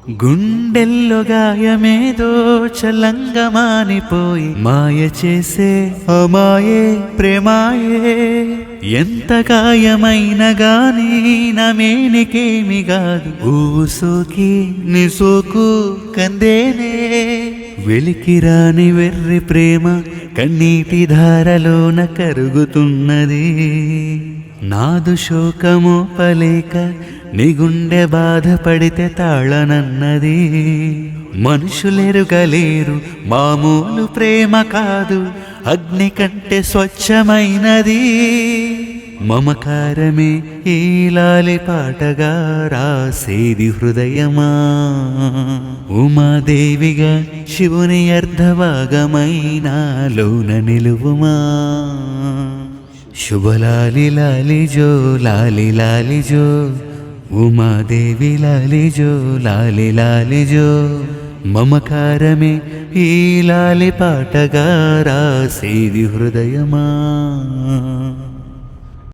గుండెల్లో గాయమేదో చలంగా మానిపోయి మాయ చేసే అమాయే ప్రేమాయే. ఎంత గాయమైన గాని నా మేనికేమి కాదు, ఊవు సోకి నీ సోకు కందేనే. వెలికిరాని వెర్రి ప్రేమ కన్నీటి ధారలోన కరుగుతున్నది. నాదు శోకము పలేక నీ గుండె బాధపడితే తాళనన్నది. మనుషులెరుగలేరు మామూలు ప్రేమ కాదు, అగ్ని కంటే స్వచ్ఛమైనది. మమకారమే ఈ లాలి పాటగా రాసేది హృదయమా. ఉమాదేవిగా శివుని అర్ధభాగమైన లోన నిలువుమా. శుభలాలి లాలి జో లాలి లాలి జో, ఉమాదేవి లాలి జో లాలి లాలి జో. మమకారమే ఈ లాలి పాటగా రాసేది హృదయమా.